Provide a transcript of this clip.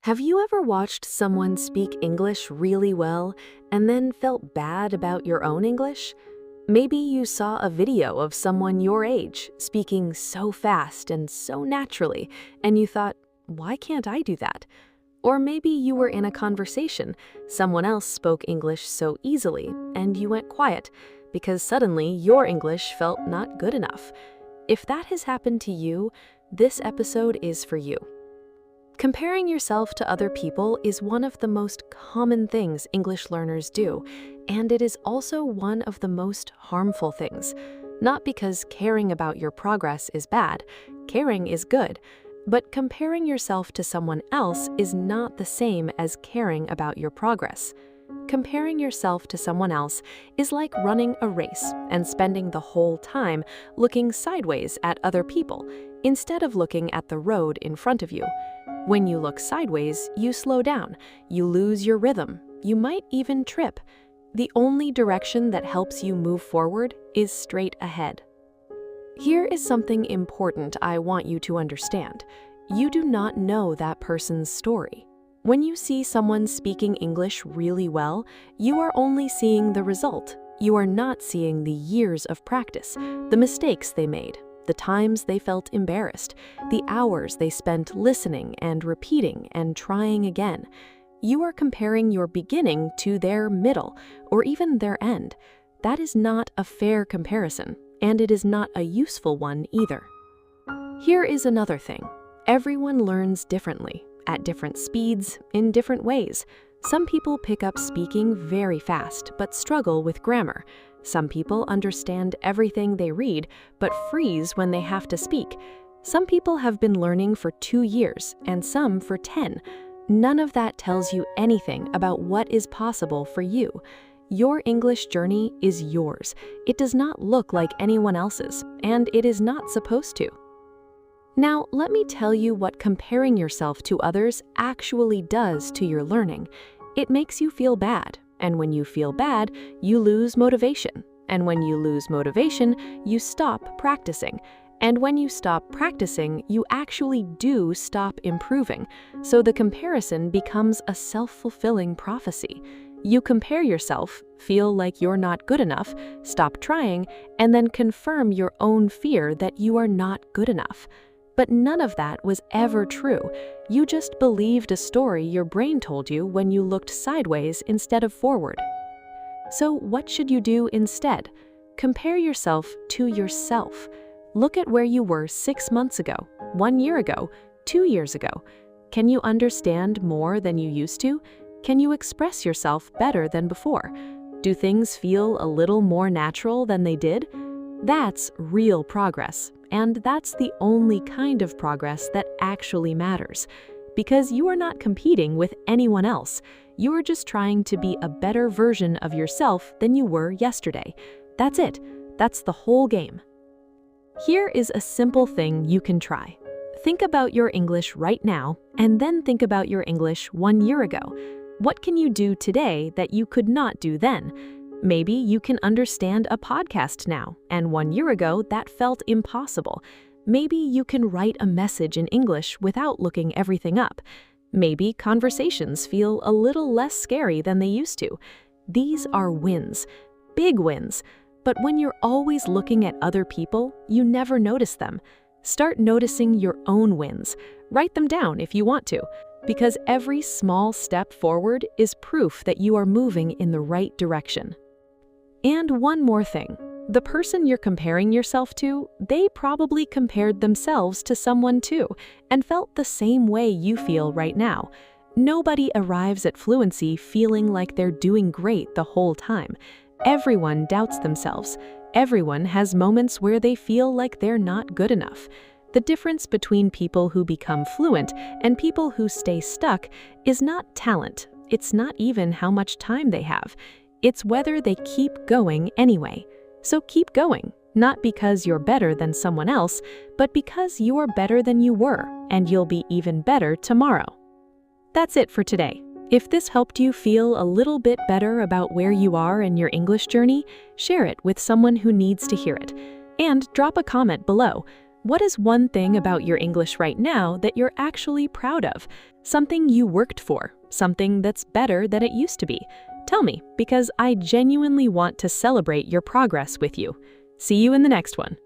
Have you ever watched someone speak English really well and then felt bad about your own English? Maybe you saw a video of someone your age speaking so fast and so naturally, and you thought, why can't I do that? Or maybe you were in a conversation, someone else spoke English so easily, and you went quiet because suddenly your English felt not good enough. If that has happened to you, this episode is for you. Comparing yourself to other people is one of the most common things English learners do, and it is also one of the most harmful things. Not because caring about your progress is bad, caring is good, but comparing yourself to someone else is not the same as caring about your progress. Comparing yourself to someone else is like running a race and spending the whole time looking sideways at other people instead of looking at the road in front of you. When you look sideways, you slow down, you lose your rhythm, you might even trip. The only direction that helps you move forward is straight ahead. Here is something important I want you to understand. You do not know that person's story. When you see someone speaking English really well, you are only seeing the result. You are not seeing the years of practice, the mistakes they made, the times they felt embarrassed, the hours they spent listening and repeating and trying again. You are comparing your beginning to their middle or even their end. That is not a fair comparison, and it is not a useful one either. Here is another thing. Everyone learns differently, at different speeds, in different ways. Some people pick up speaking very fast but struggle with grammar. Some people understand everything they read but freeze when they have to speak. Some people have been learning for 2 years and some for 10. None of that tells you anything about what is possible for you. Your English journey is yours. It does not look like anyone else's, and it is not supposed to. Now, let me tell you what comparing yourself to others actually does to your learning. It makes you feel bad, and when you feel bad, you lose motivation. And when you lose motivation, you stop practicing. And when you stop practicing, you actually do stop improving. So the comparison becomes a self-fulfilling prophecy. You compare yourself, feel like you're not good enough, stop trying, and then confirm your own fear that you are not good enough. But none of that was ever true. You just believed a story your brain told you when you looked sideways instead of forward. So what should you do instead? Compare yourself to yourself. Look at where you were 6 months ago, 1 year ago, 2 years ago. Can you understand more than you used to? Can you express yourself better than before? Do things feel a little more natural than they did? That's real progress, and that's the only kind of progress that actually matters. Because you are not competing with anyone else. You are just trying to be a better version of yourself than you were yesterday. That's it. That's the whole game. Here is a simple thing you can try. Think about your English right now, and then think about your English 1 year ago. What can you do today that you could not do then? Maybe you can understand a podcast now, and 1 year ago that felt impossible. Maybe you can write a message in English without looking everything up. Maybe conversations feel a little less scary than they used to. These are wins, big wins. But when you're always looking at other people, you never notice them. Start noticing your own wins. Write them down if you want to, because every small step forward is proof that you are moving in the right direction. And one more thing. The person you're comparing yourself to, they probably compared themselves to someone too, and felt the same way you feel right now. Nobody arrives at fluency feeling like they're doing great the whole time. Everyone doubts themselves. Everyone has moments where they feel like they're not good enough. The difference between people who become fluent and people who stay stuck is not talent. It's not even how much time they have. It's whether they keep going anyway. So keep going, not because you're better than someone else, but because you are better than you were, and you'll be even better tomorrow. That's it for today. If this helped you feel a little bit better about where you are in your English journey, share it with someone who needs to hear it. And drop a comment below. What is one thing about your English right now that you're actually proud of? Something you worked for, something that's better than it used to be? Tell me, because I genuinely want to celebrate your progress with you. See you in the next one.